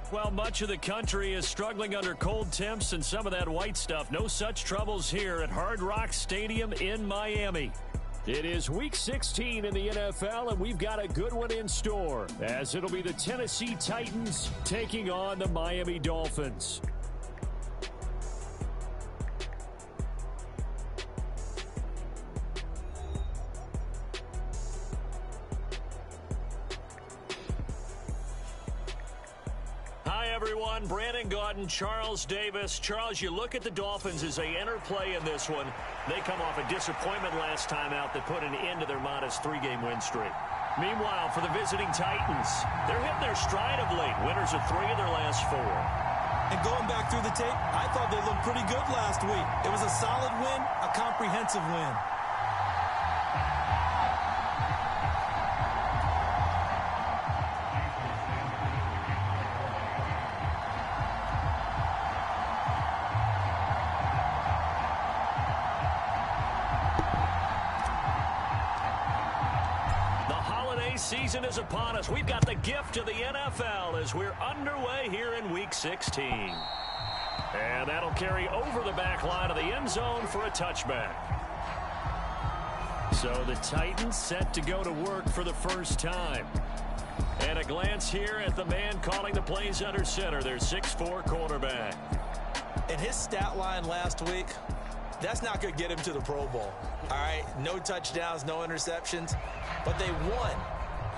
Well, much of the country is struggling under cold temps and some of that white stuff. No such troubles here at Hard Rock Stadium in Miami. It is Week 16 in the NFL, and we've got a good one in store, as it'll be the Tennessee Titans taking on the Miami Dolphins. Hi, everyone. Brandon Gaudin, Charles Davis. Charles, you look at the Dolphins as they enter play in this one. They come off a disappointment last time out that put an end to their modest 3-game win streak. Meanwhile, for the visiting Titans, they're hitting their stride of late. Winners of 3 of their last 4. And going back through the tape, I thought they looked pretty good last week. It was a solid win, a comprehensive win. Season is upon us. We've got the gift of the NFL as we're underway here in Week 16. And that'll carry over the back line of the end zone for a touchback. So the Titans set to go to work for the first time. And a glance here at the man calling the plays under center, their 6'4" quarterback. And his stat line last week, that's not going to get him to the Pro Bowl. All right, no touchdowns, no interceptions, but they won.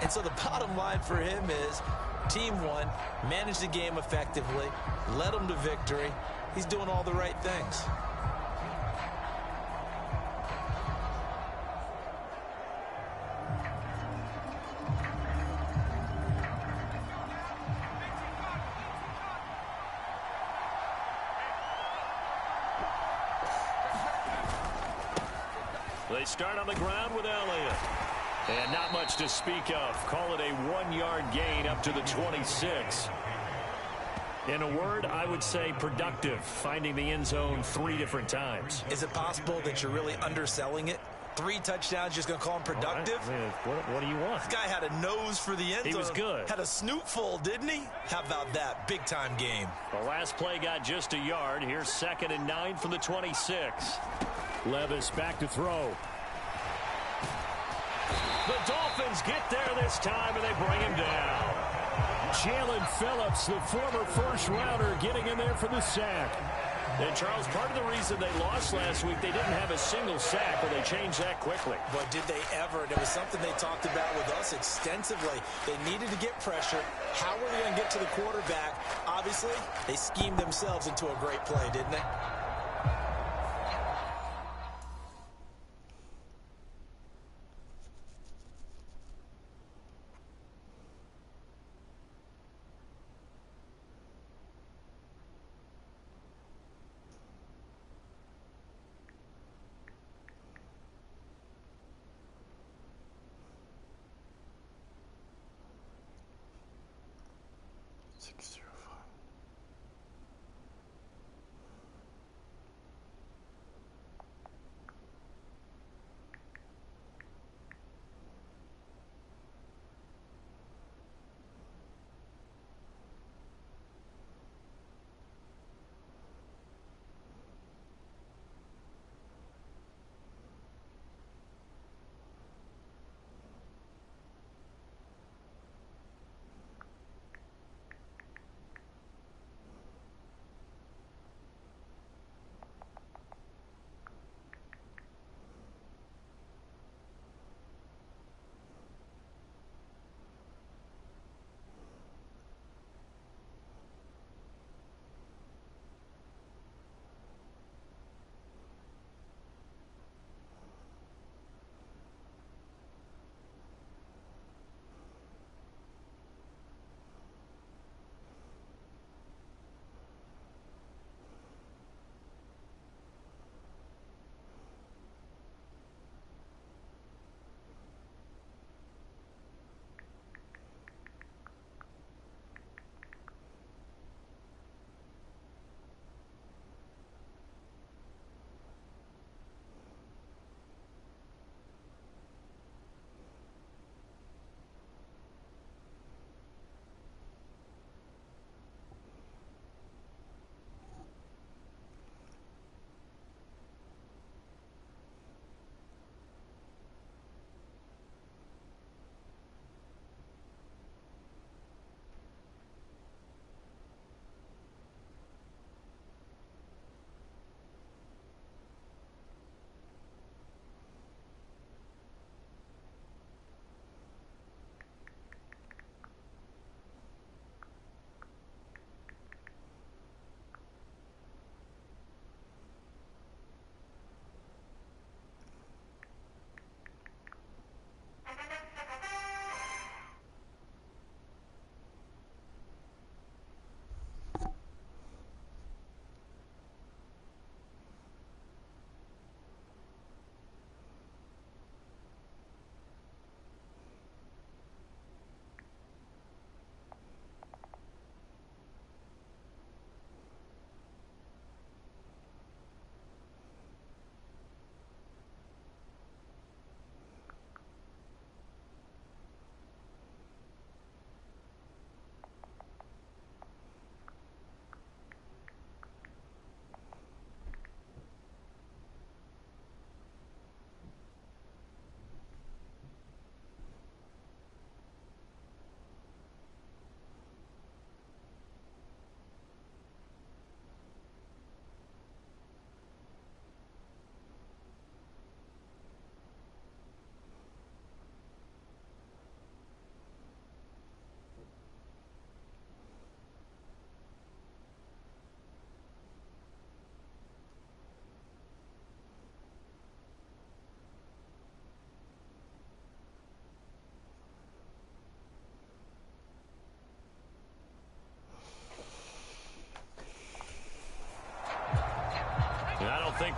And so the bottom line for him is team won, managed the game effectively, led them to victory. He's doing all the right things. They start on the ground with Elliott. And not much to speak of. Call it a 1-yard gain up to the 26. In a word, I would say productive, finding the end zone 3 different times. Is it possible that you're really underselling it? 3 touchdowns, just going to call him productive? Right. What do you want? This guy had a nose for the end zone. He was good. Had a snoot full, didn't he? How about that? Big-time game. The last play got just a yard. Here's 2nd and 9 from the 26. Levis back to throw. The Dolphins get there this time, and they bring him down. Jalen Phillips, the former first-rounder, getting in there for the sack. And, Charles, part of the reason they lost last week, they didn't have a single sack, but they changed that quickly. But did they ever? And it was something they talked about with us extensively. They needed to get pressure. How were they going to get to the quarterback? Obviously, they schemed themselves into a great play, didn't they?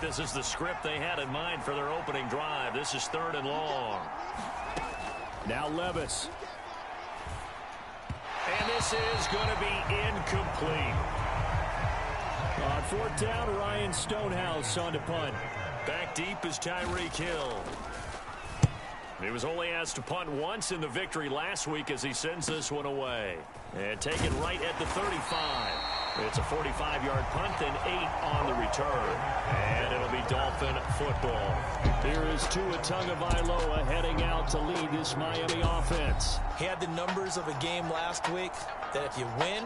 this is the script they had in mind for their opening drive. This is 3rd and long. Now Levis. And this is going to be incomplete. On 4th down, Ryan Stonehouse on to punt. Back deep is Tyreek Hill. He was only asked to punt once in the victory last week as he sends this one away. And taken right at the 35. It's a 45-yard punt, then 8 on the return. And it'll be Dolphin football. Here is Tua Tagovailoa heading out to lead this Miami offense. He had the numbers of a game last week that if you win,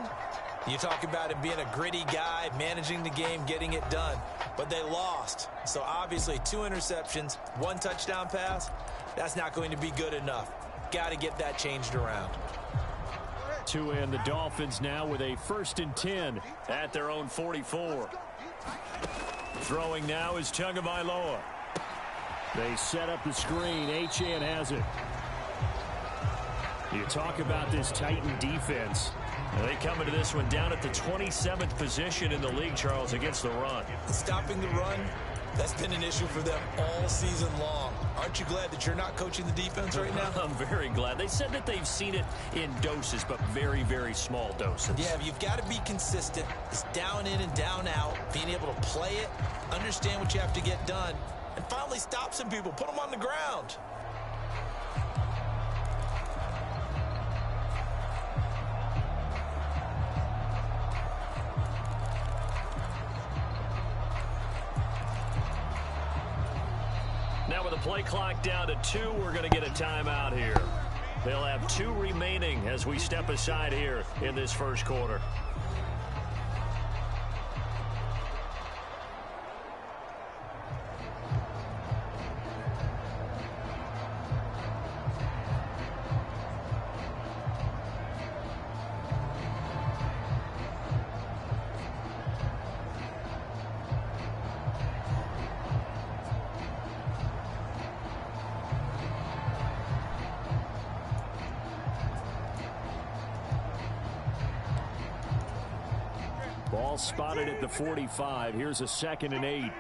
you talk about him being a gritty guy, managing the game, getting it done. But they lost. So obviously 2 interceptions, 1 touchdown pass. That's not going to be good enough. Got to get that changed around. Tua and the Dolphins now with a 1st and 10 at their own 44. Throwing now is Tagovailoa. They set up the screen. Achane has it. You talk about this Titan defense. They come into this one down at the 27th position in the league, Charles, against the run. Stopping the run, that's been an issue for them all season long. Aren't you glad that you're not coaching the defense right now? I'm very glad. They said that they've seen it in doses, but very, very small doses. Yeah, you've got to be consistent. It's down in and down out, being able to play it, understand what you have to get done, and finally stop some people, put them on the ground. Now with the play clock down to 2, we're going to get a timeout here. They'll have 2 remaining as we step aside here in this first quarter. Ball spotted at the 45. Here's a 2nd and 8.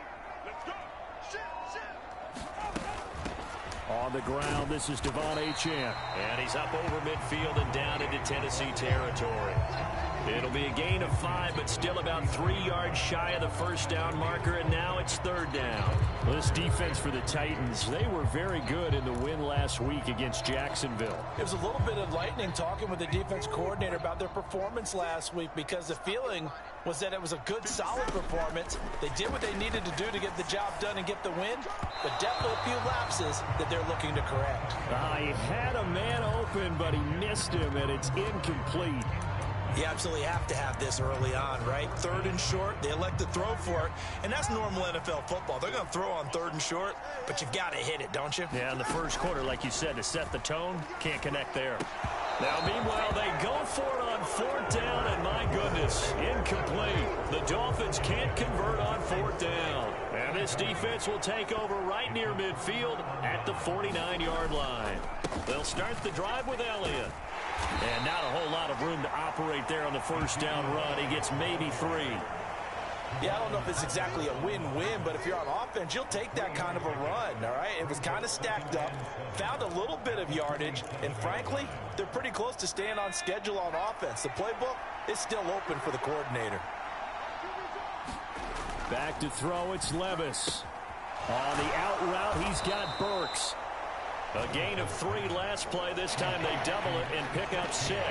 On the ground, this is Devon Achane. And he's up over midfield and down into Tennessee territory. It'll be a gain of 5, but still about 3 yards shy of the 1st down marker, and now it's 3rd down. This defense for the Titans, they were very good in the win last week against Jacksonville. It was a little bit enlightening talking with the defense coordinator about their performance last week because the feeling was that it was a good, solid performance. They did what they needed to do to get the job done and get the win, but definitely a few lapses that they're looking to correct. He had a man open, but he missed him, and it's incomplete. You absolutely have to have this early on, right? 3rd and short, they elect to throw for it, and that's normal NFL football. They're going to throw on 3rd and short, but you've got to hit it, don't you? Yeah, in the first quarter, like you said, to set the tone, can't connect there. Now, meanwhile, they go for it on 4th down, and my goodness, incomplete. The Dolphins can't convert on 4th down. And this defense will take over right near midfield at the 49-yard line. They'll start the drive with Elliott. And not a whole lot of room to operate there on the 1st down run. He gets maybe 3. Yeah, I don't know if it's exactly a win-win, but if you're on offense, you'll take that kind of a run, all right? It was kind of stacked up, found a little bit of yardage, and frankly, they're pretty close to staying on schedule on offense. The playbook is still open for the coordinator. Back to throw, it's Levis. On the out route, he's got Burks. A gain of 3 last play. This time they double it and pick up 6.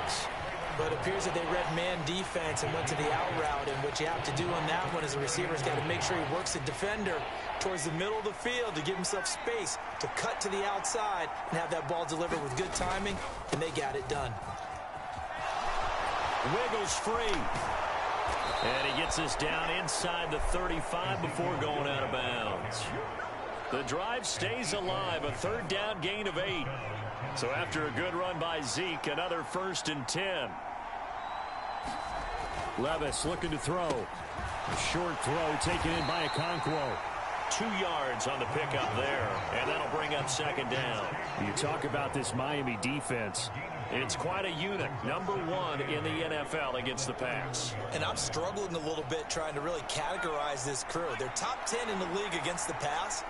But it appears that they read man defense and went to the out route, and what you have to do on that one is the receiver's got to make sure he works the defender towards the middle of the field to give himself space to cut to the outside and have that ball delivered with good timing, and they got it done. Wiggles free. And he gets us down inside the 35 before going out of bounds. The drive stays alive, a 3rd down gain of 8. So after a good run by Zeke, another 1st and 10. Levis looking to throw. A short throw taken in by Okonkwo. 2 yards on the pickup there, and that'll bring up second down. You talk about this Miami defense. It's quite a unit, #1 in the NFL against the pass. And I'm struggling a little bit trying to really categorize this crew. They're top 10 in the league against the pass,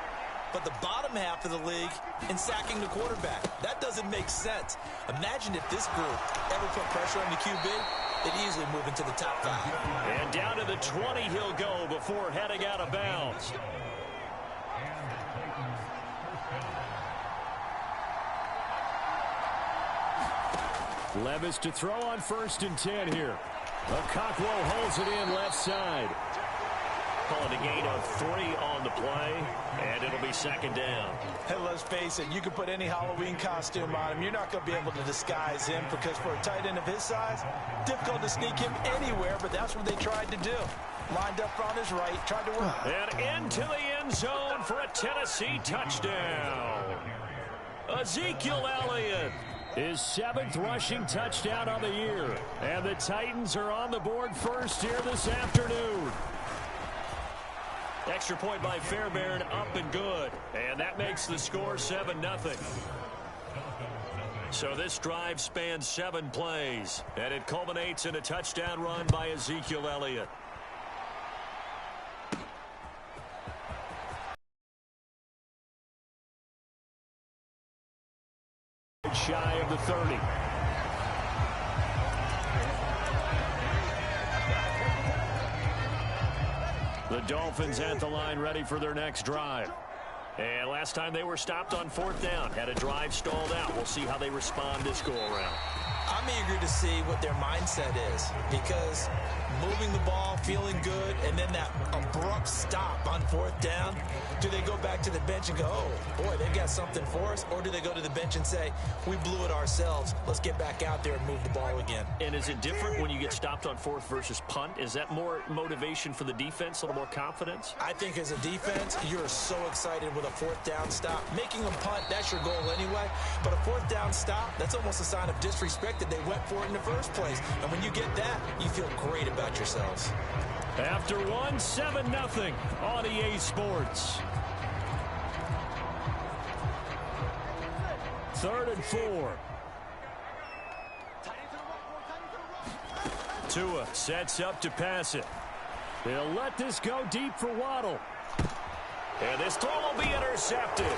but the bottom half of the league in sacking the quarterback. That doesn't make sense. Imagine if this group ever put pressure on the QB, they'd easily move into the top 5. And down to the 20 he'll go before heading out of bounds. Levis to throw on 1st and 10 here. Okakwo holds it in left side. Calling a gain of 3 on the play, and it'll be second down. Hey, let's face it, you can put any Halloween costume on him. You're not going to be able to disguise him because for a tight end of his size, difficult to sneak him anywhere, but that's what they tried to do. Lined up on his right, tried to work. And into the end zone for a Tennessee touchdown. Ezekiel Elliott. His 7th rushing touchdown on the year. And the Titans are on the board first here this afternoon. Extra point by Fairbairn, up and good. And that makes the score 7-0. So this drive spans 7 plays. And it culminates in a touchdown run by Ezekiel Elliott. Shy of the 30. The Dolphins at the line ready for their next drive. And last time they were stopped on 4th down. Had a drive stalled out. We'll see how they respond this go-around. I'm eager to see what their mindset is because moving the ball, feeling good, and then that abrupt stop on 4th down, do they go back to the bench and go, oh, boy, they've got something for us? Or do they go to the bench and say, we blew it ourselves. Let's get back out there and move the ball again. And is it different when you get stopped on 4th versus punt? Is that more motivation for the defense, a little more confidence? I think as a defense, you're so excited with a 4th down stop. Making a punt, that's your goal anyway. But a 4th down stop, that's almost a sign of disrespect that they went for it in the first place. And when you get that, you feel great about yourselves. After 1, 7-0 on EA Sports. 3rd and 4. Tua sets up to pass it. They'll let this go deep for Waddle. And this throw will be intercepted.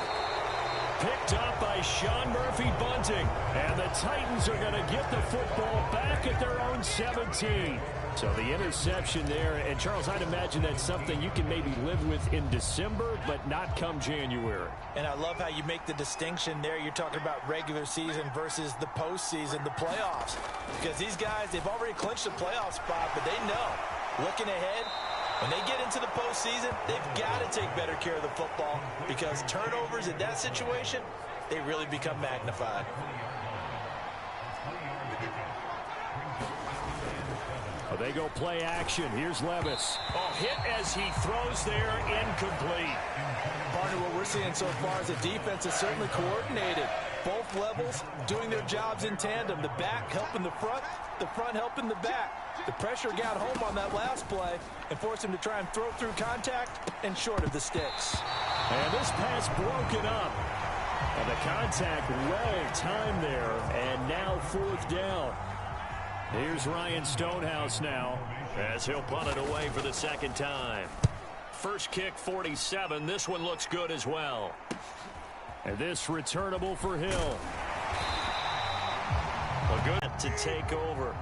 Picked up by Sean Murphy-Bunting. And the Titans are going to get the football back at their own 17. So the interception there. And, Charles, I'd imagine that's something you can maybe live with in December, but not come January. And I love how you make the distinction there. You're talking about regular season versus the postseason, the playoffs. Because these guys, they've already clinched a playoff spot, but they know, looking ahead, when they get into the postseason, they've got to take better care of the football because turnovers in that situation, they really become magnified. Oh, they go play action. Here's Levis. Oh, hit as he throws there, incomplete. Partner, what we're seeing so far is the defense is certainly coordinated. Both levels doing their jobs in tandem. The back helping the front helping the back. The pressure got home on that last play and forced him to try and throw through contact and short of the sticks. And this pass broken up. And the contact well timed there. And now 4th down. Here's Ryan Stonehouse now as he'll punt it away for the 2nd time. First kick 47. This one looks good as well. And this returnable for Hill. A good to take over.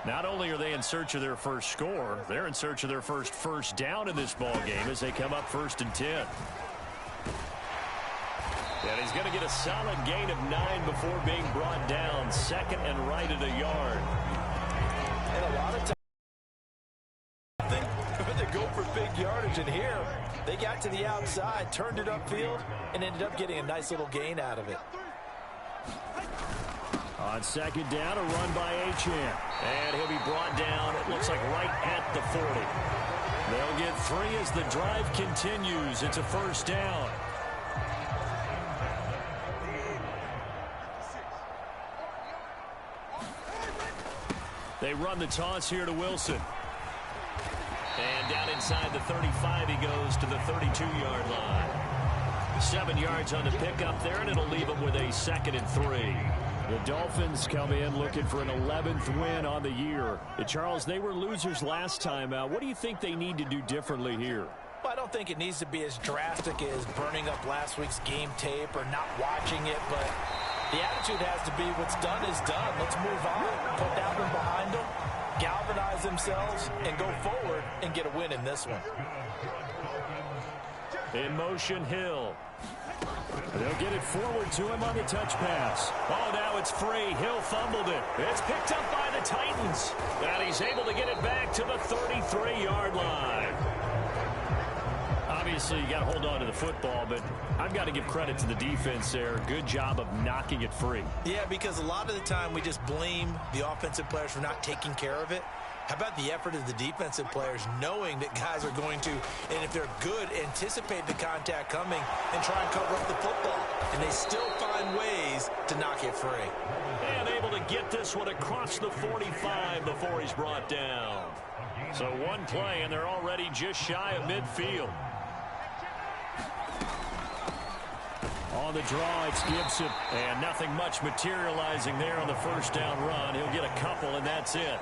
Not only are they in search of their first score, they're in search of their first down in this ball game as they come up 1st and 10. And he's going to get a solid gain of 9 before being brought down. 2nd and right at a yard. And a lot of times they go for big yardage, and here they got to the outside, turned it upfield, and ended up getting a nice little gain out of it. On 2nd down, a run by Achane. And he'll be brought down, it looks like right at the 40. They'll get 3 as the drive continues. It's a 1st down. They run the toss here to Wilson. And down inside the 35, he goes to the 32-yard line. 7 yards on the pickup there, and it'll leave him with a 2nd and 3. The Dolphins come in looking for an 11th win on the year. Charles, they were losers last time out. What do you think they need to do differently here? Well, I don't think it needs to be as drastic as burning up last week's game tape or not watching it, but the attitude has to be what's done is done. Let's move on, put that one behind them, galvanize themselves, and go forward and get a win in this one. In motion, Hill. They'll get it forward to him on the touch pass. Oh, now it's free. Hill fumbled it. It's picked up by the Titans. And he's able to get it back to the 33-yard line. Obviously, you got to hold on to the football, but I've got to give credit to the defense there. Good job of knocking it free. Yeah, because a lot of the time we just blame the offensive players for not taking care of it. How about the effort of the defensive players knowing that guys are going to, and if they're good, anticipate the contact coming and try and cover up the football. And they still find ways to knock it free. And able to get this one across the 45 before he's brought down. So one play, and they're already just shy of midfield. On the draw, it's Gibson. And nothing much materializing there on the first down run. He'll get a couple, and that's it.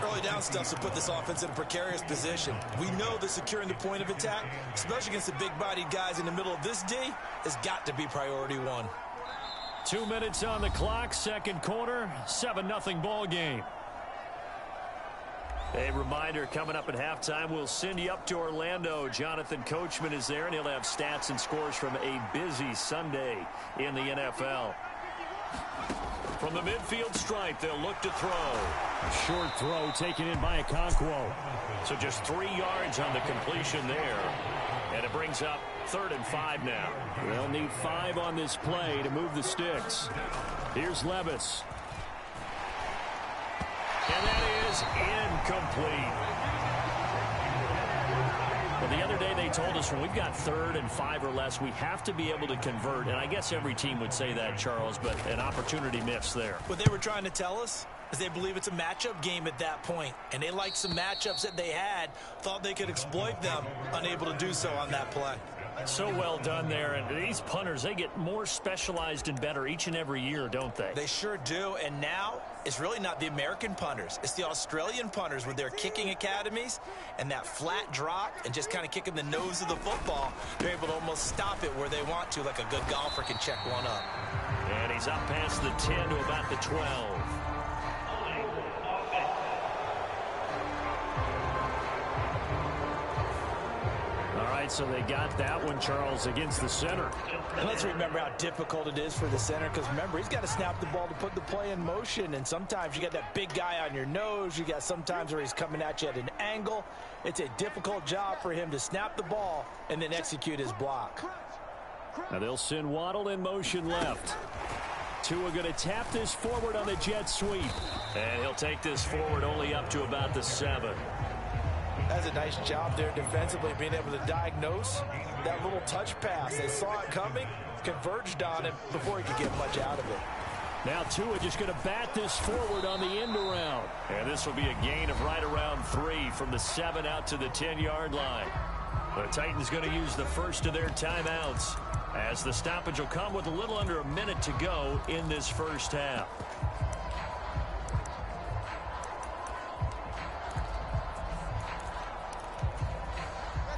Early down stuff to put this offense in a precarious position. We know that securing the point of attack, especially against the big-bodied guys in the middle of this D, has got to be priority one. 2 minutes on the clock, second quarter, 7-0 ball game. A reminder, coming up at halftime, we'll send you up to Orlando. Jonathan Coachman is there, and he'll have stats and scores from a busy Sunday in the NFL. From the midfield stripe, they'll look to throw. A short throw taken in by Okonkwo. So just 3 yards on the completion there. And it brings up 3rd and 5 now. They'll need 5 on this play to move the sticks. Here's Levis. And that is incomplete. Well, the other day they told us when we've got 3rd and 5 or less, we have to be able to convert. And I guess every team would say that, Charles, but an opportunity missed there. What they were trying to tell us is they believe it's a matchup game at that point. And they liked some matchups that they had, thought they could exploit them, unable to do so on that play. So well done there. And these punters, they get more specialized and better each and every year, don't they? They sure do. And now it's really not the American punters. It's the Australian punters with their kicking academies and that flat drop and just kind of kicking the nose of the football. They're able to almost stop it where they want to, like a good golfer can check one up. And he's up past the 10 to about the 12. So they got that one, Charles, against the center. And let's remember how difficult it is for the center, because remember, he's got to snap the ball to put the play in motion, and sometimes you got that big guy on your nose. You got sometimes where he's coming at you at an angle. It's a difficult job for him to snap the ball and then execute his block. Now they'll send Waddle in motion left. Tua going to tap this forward on the jet sweep. And he'll take this forward only up to about the 7. That's a nice job there defensively, being able to diagnose that little touch pass. They saw it coming, converged on him before he could get much out of it. Now Tua just going to bat this forward on the end around. And this will be a gain of right around 3 from the 7 out to the 10-yard line. The Titans going to use the first of their timeouts, as the stoppage will come with a little under a minute to go in this first half.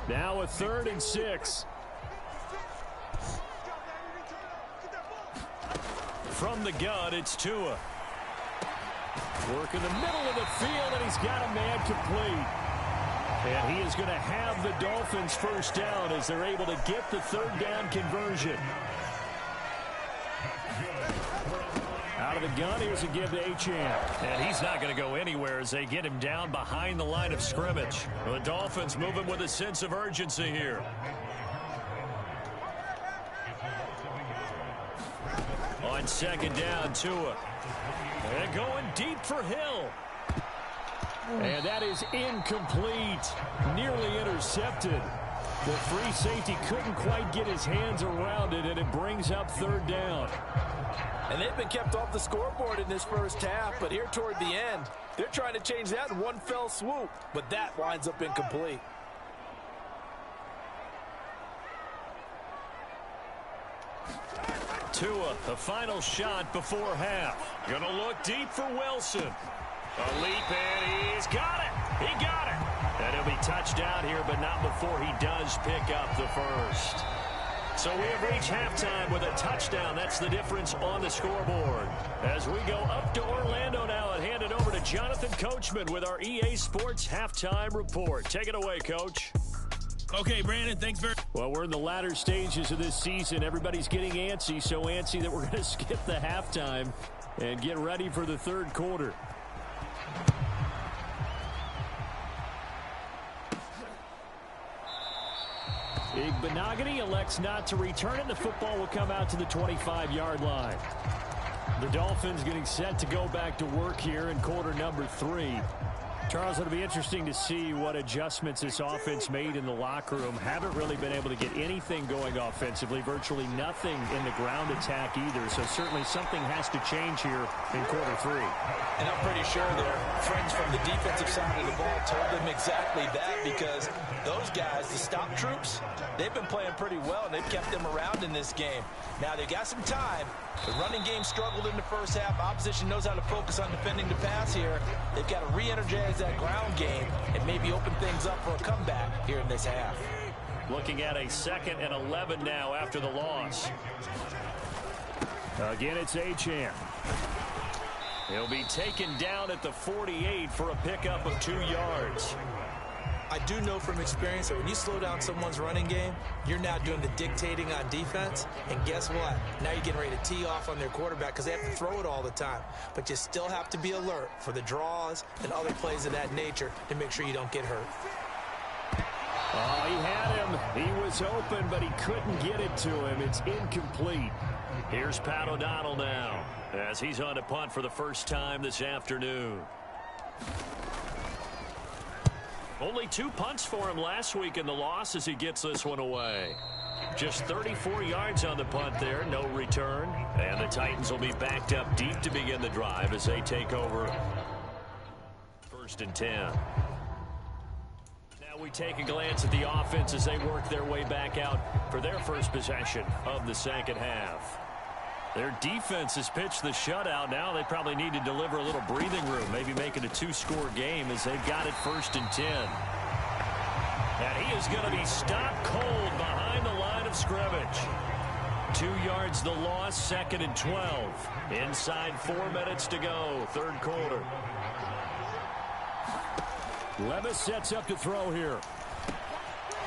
Now a 3rd and 6. From the gun, it's Tua. Work in the middle of the field, and he's got a man complete. And he is going to have the Dolphins first down as they're able to get the 3rd down conversion. Out of the gun, here's a give to Achane. And he's not going to go anywhere as they get him down behind the line of scrimmage. The Dolphins moving with a sense of urgency here. On 2nd down, Tua. And going deep for Hill. And that is incomplete. Nearly intercepted. The free safety couldn't quite get his hands around it, and it brings up third down. And they've been kept off the scoreboard in this first half, but here toward the end, they're trying to change that in one fell swoop, but that winds up incomplete. Tua, the final shot before half. Gonna look deep for Wilson. A leap, and he's got it. He got it. And he'll be touched out here, but not before he does pick up the first. So we have reached halftime with a touchdown. That's the difference on the scoreboard. As we go up to Orlando now and hand it over to Jonathan Coachman with our EA Sports Halftime Report. Take it away, Coach. Okay, Brandon, thanks very much. Well, we're in the latter stages of this season. Everybody's getting antsy, so antsy that we're going to skip the halftime and get ready for the third quarter. Igbenogany elects not to return it. The football will come out to the 25-yard line. The Dolphins getting set to go back to work here in quarter number 3. Charles, it'll be interesting to see what adjustments this offense made in the locker room. Haven't really been able to get anything going offensively, virtually nothing in the ground attack either. So certainly something has to change here in quarter 3. And I'm pretty sure their friends from the defensive side of the ball told them exactly that, because those guys, the stop troops, they've been playing pretty well, and they've kept them around in this game. Now, they've got some time. The running game struggled in the first half. Opposition knows how to focus on defending the pass here. They've got to re-energize that ground game and maybe open things up for a comeback here in this half. Looking at a 2nd and 11 now after the loss. Again, it's Achane. He'll be taken down at the 48 for a pickup of 2 yards. I do know from experience that when you slow down someone's running game, you're now doing the dictating on defense. And guess what? Now you're getting ready to tee off on their quarterback because they have to throw it all the time. But you still have to be alert for the draws and other plays of that nature to make sure you don't get hurt. Oh, he had him. He was open, but he couldn't get it to him. It's incomplete. Here's Pat O'Donnell now as he's on to punt for the first time this afternoon. Only 2 punts for him last week in the loss as he gets this one away. Just 34 yards on the punt there, no return. And the Titans will be backed up deep to begin the drive as they take over 1st and 10. Now we take a glance at the offense as they work their way back out for their first possession of the second half. Their defense has pitched the shutout. Now they probably need to deliver a little breathing room, maybe make it a 2-score game as they've got it 1st and 10. And he is going to be stopped cold behind the line of scrimmage. 2 yards the loss, 2nd and 12. Inside 4 minutes to go, third quarter. Levis sets up to throw here.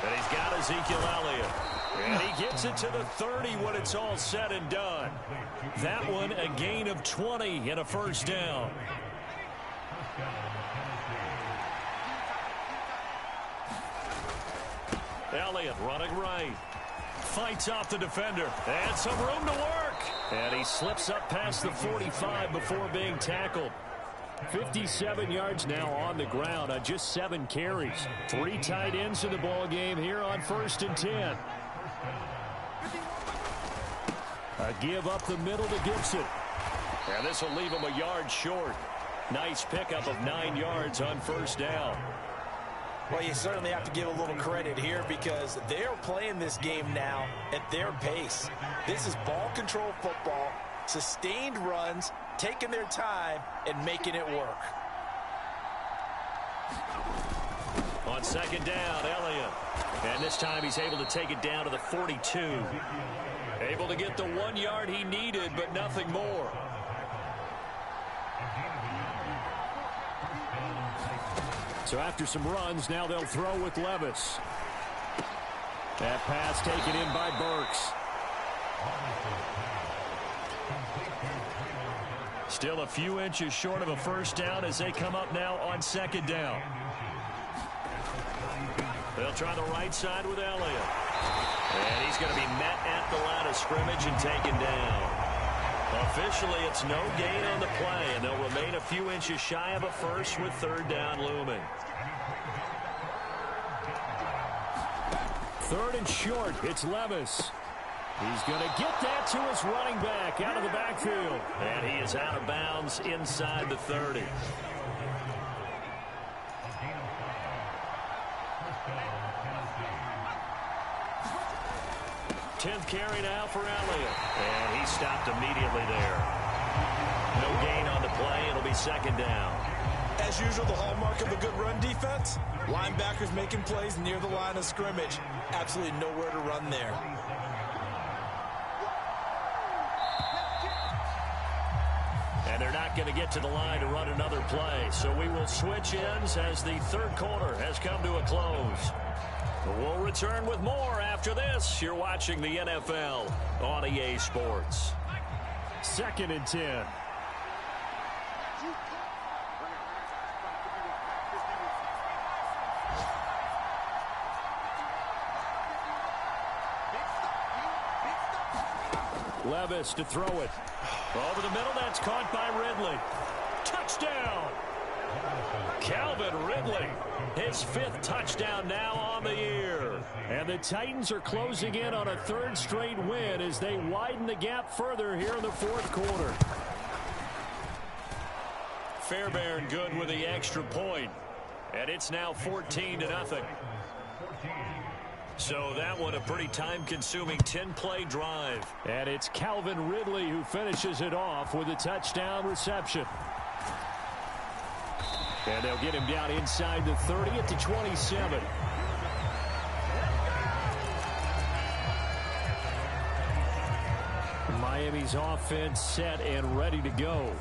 And he's got Ezekiel Elliott. And he gets it to the 30 when it's all said and done. That one a gain of 20 and a first down. Elliott running right. Fights off the defender. And some room to work. And he slips up past the 45 before being tackled. 57 yards now on the ground on just 7 carries. 3 tight ends in the ball game here on 1st and 10. A give up the middle to Gibson. And this will leave him a yard short. Nice pickup of 9 yards on first down. Well, you certainly have to give a little credit here because they're playing this game now at their pace. This is ball control football, sustained runs, taking their time and making it work. On second down, Elliott. And this time he's able to take it down to the 42. Able to get the 1 yard he needed, but nothing more. So after some runs, now they'll throw with Levis. That pass taken in by Burks. Still a few inches short of a first down as they come up now on second down. They'll try the right side with Elliott. And he's going to be met at the line of scrimmage and taken down. Officially, it's no gain on the play, and they'll remain a few inches shy of a first with third down looming. 3rd and short. It's Levis. He's going to get that to his running back out of the backfield. And he is out of bounds inside the 30. 10th carry now for Elliott. And he stopped immediately there. No gain on the play. It'll be 2nd down. As usual, the hallmark of a good run defense, linebackers making plays near the line of scrimmage. Absolutely nowhere to run there. And they're not going to get to the line to run another play. So we will switch ends as the 3rd quarter has come to a close. We'll return with more after this. You're watching the NFL on EA Sports. 2nd and 10. Levis to throw it. Over the middle, that's caught by Ridley. Touchdown! Calvin Ridley, his 5th touchdown now on the year. And the Titans are closing in on a 3rd straight win as they widen the gap further here in the 4th quarter. Fairbairn good with the extra point. And it's now 14-0. So that one a pretty time-consuming 10-play drive. And it's Calvin Ridley who finishes it off with a touchdown reception. And they'll get him down inside the 30 at the 27. Miami's offense set and ready to go.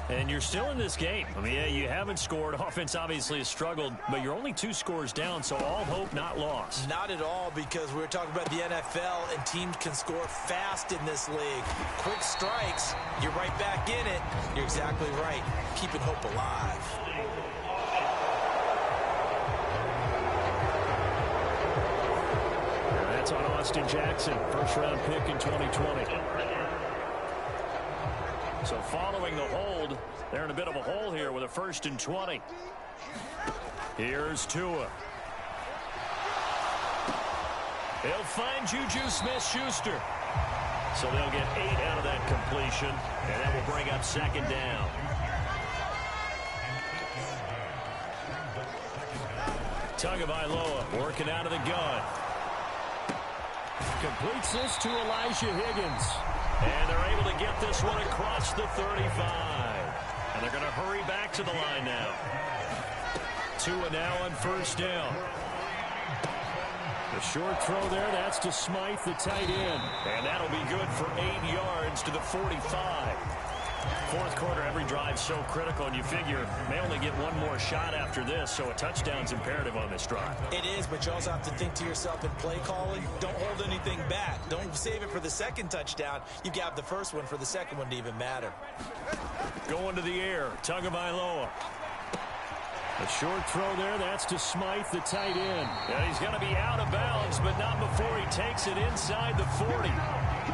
And you're still in this game. I mean, yeah, you haven't scored. Offense obviously has struggled, but you're only 2 scores down, so all hope not lost. Not at all, because we're talking about the NFL, and teams can score fast in this league. Quick strikes, you're right back in it. You're exactly right. Keeping hope alive. And that's on Austin Jackson, 1st-round pick in 2020. So following the hold, they're in a bit of a hole here with a 1st and 20. Here's Tua. He'll find Juju Smith-Schuster. So they'll get 8 out of that completion, and that will bring up 2nd down. Tagovailoa working out of the gun. Completes this to Elijah Higgins. And they're able to get this one across the 35. And they're going to hurry back to the line now. Tua now on 1st down. The short throw there, that's to Smythe, the tight end. And that'll be good for 8 yards to the 45. 4th quarter, every drive so critical, and you figure may only get one more shot after this, so a touchdown's imperative on this drive. It is, but you also have to think to yourself in play calling, don't hold anything back. Don't save it for the 2nd touchdown. You got the 1st one for the 2nd one to even matter. Going to the air, Tagovailoa. A short throw there, that's to Smythe, the tight end. Yeah, he's going to be out of bounds, but not before he takes it inside the 40.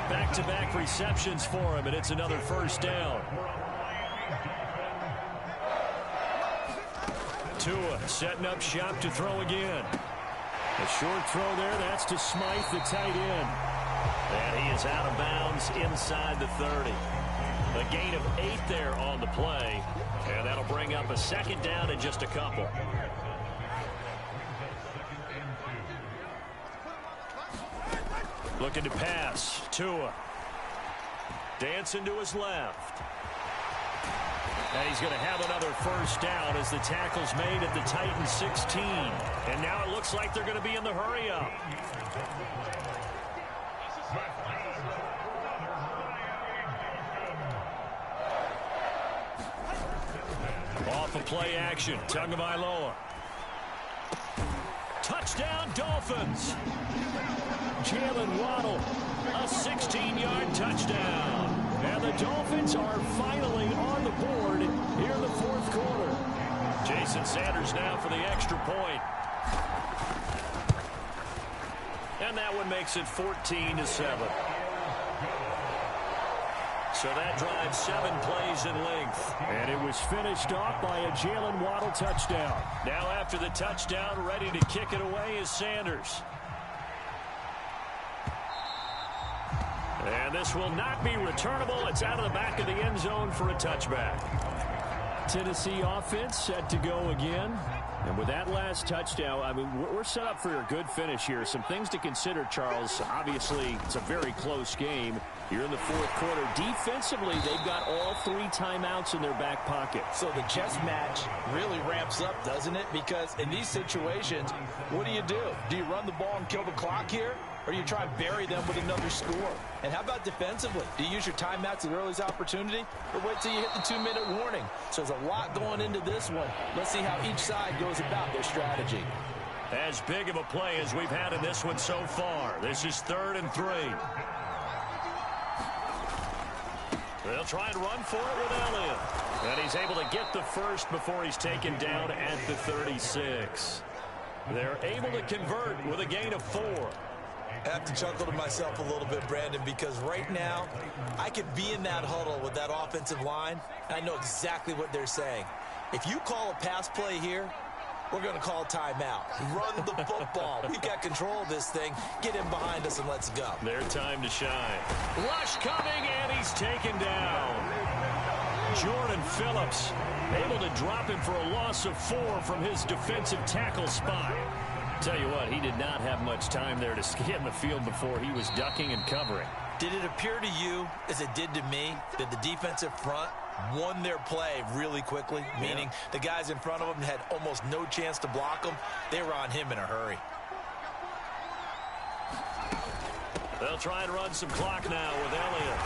Back-to-back receptions for him, and it's another 1st down. Tua setting up shop to throw again. A short throw there, that's to Smythe, the tight end. And he is out of bounds inside the 30. A gain of 8 there on the play, and that'll bring up a 2nd down in just a couple. Looking to pass. Tua. Dancing to his left. And he's going to have another 1st down as the tackle's made at the Titans 16. And now it looks like they're going to be in the hurry-up. Off of play action. Tagovailoa. Touchdown, Dolphins. Jalen Waddle, a 16-yard touchdown. And the Dolphins are finally on the board here in the 4th quarter. Jason Sanders now for the extra point. And that one makes it 14-7. So that drives 7 plays in length. And it was finished off by a Jalen Waddle touchdown. Now after the touchdown, ready to kick it away is Sanders. And this will not be returnable. It's out of the back of the end zone for a touchback. Tennessee offense set to go again. And with that last touchdown, I mean, we're set up for a good finish here. Some things to consider, Charles. Obviously, it's a very close game. You're in the fourth quarter. Defensively, they've got all 3 timeouts in their back pocket. So the chess match really ramps up, doesn't it? Because in these situations, what do? Do you run the ball and kill the clock here? Or do you try and bury them with another score? And how about defensively? Do you use your timeouts at earliest opportunity? Or wait till you hit the 2-minute warning? So there's a lot going into this one. Let's see how each side goes about their strategy. As big of a play as we've had in this one so far. This is 3rd and 3. They'll try and run for it with Elliott. And he's able to get the first before he's taken down at the 36. They're able to convert with a gain of 4. I have to chuckle to myself a little bit, Brandon, because right now I could be in that huddle with that offensive line, and I know exactly what they're saying. If you call a pass play here, we're going to call timeout. Run the football. We've got control of this thing. Get in behind us and let's go. Their time to shine. Rush coming, and he's taken down. Jordan Phillips able to drop him for a loss of 4 from his defensive tackle spot. Tell you what, he did not have much time there to scan the field before he was ducking and covering. Did it appear to you, as it did to me, that the defensive front won their play really quickly? Meaning the guys in front of them had almost no chance to block them. They were on him in a hurry. They'll try and run some clock now with Elliott.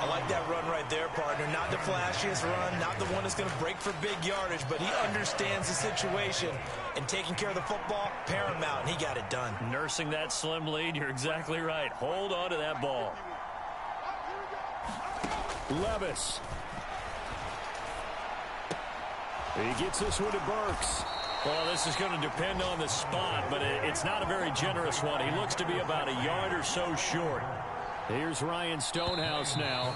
I like that run right there, partner. Not the flashiest run, not the one that's going to break for big yardage, but he understands the situation, and taking care of the football, paramount, and he got it done. Nursing that slim lead, you're exactly right. Hold on to that ball. Levis. He gets this one to Burks. Well, this is going to depend on the spot, but it's not a very generous one. He looks to be about a yard or so short. Here's Ryan Stonehouse now.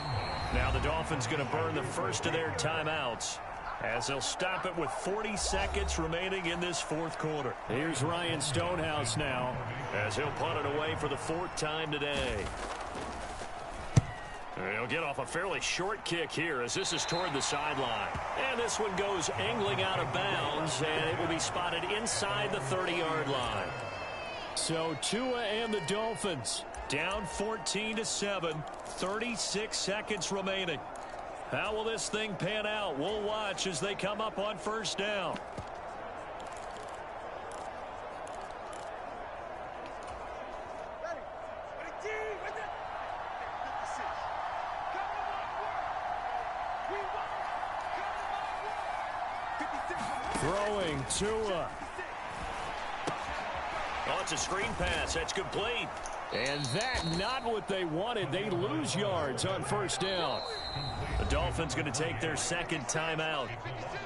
Now the Dolphins going to burn the first of their timeouts as they'll stop it with 40 seconds remaining in this fourth quarter. Here's Ryan Stonehouse now as he'll punt it away for the 4th time today. He'll get off a fairly short kick here as this is toward the sideline. And this one goes angling out of bounds, and it will be spotted inside the 30-yard line. So Tua and the Dolphins down 14-7, 36 seconds remaining. How will this thing pan out? We'll watch as they come up on first down. Throwing Tua. Oh, it's a screen pass. That's complete. And that not what they wanted. They lose yards on first down. The Dolphins going to take their second timeout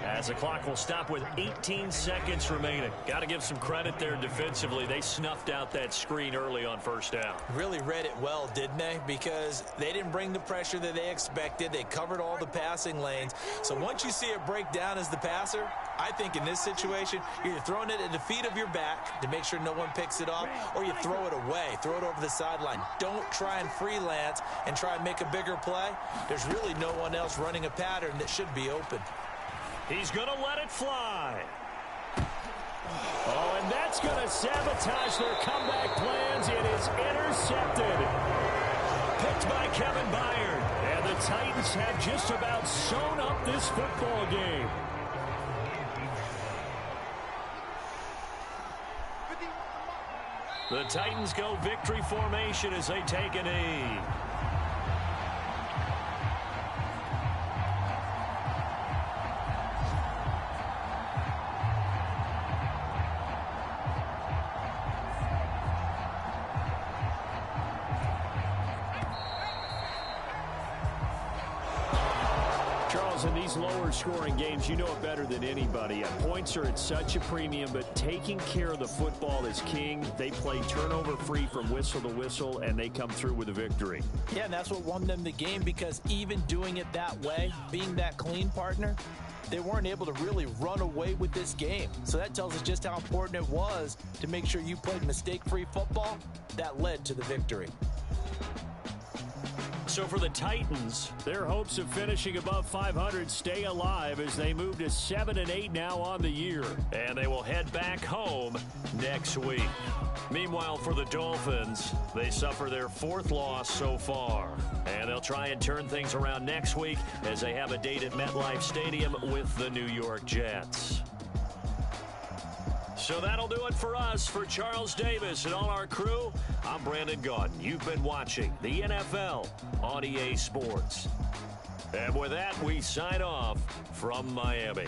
as the clock will stop with 18 seconds remaining. Got to give some credit there defensively. They snuffed out that screen early on first down. Really read it well, didn't they? Because they didn't bring the pressure that they expected. They covered all the passing lanes. So once you see it break down as the passer, I think in this situation, you're either throwing it at the feet of your back to make sure no one picks it up, or you throw it away, throw it over the sideline. Don't try and freelance and try and make a bigger play. There's really no one else running a pattern that should be open. He's going to let it fly. Oh, and that's going to sabotage their comeback plans. It is intercepted. Picked by Kevin Byard. And the Titans have just about sewn up this football game. The Titans go victory formation as they take a knee. In these lower scoring games, you know it better than anybody. Points are at such a premium, but taking care of the football is king. They play turnover free from whistle to whistle, and they come through with a victory. Yeah, and that's what won them the game, because even doing it that way, being that clean partner, they weren't able to really run away with this game. So that tells us just how important it was to make sure you played mistake-free football. That led to the victory. So for the Titans, their hopes of finishing above 500 stay alive as they move to 7-8 now on the year. And they will head back home next week. Meanwhile, for the Dolphins, they suffer their 4th loss so far. And they'll try and turn things around next week as they have a date at MetLife Stadium with the New York Jets. So that'll do it for us. For Charles Davis and all our crew, I'm Brandon Gaudin. You've been watching the NFL on EA Sports. And with that, we sign off from Miami.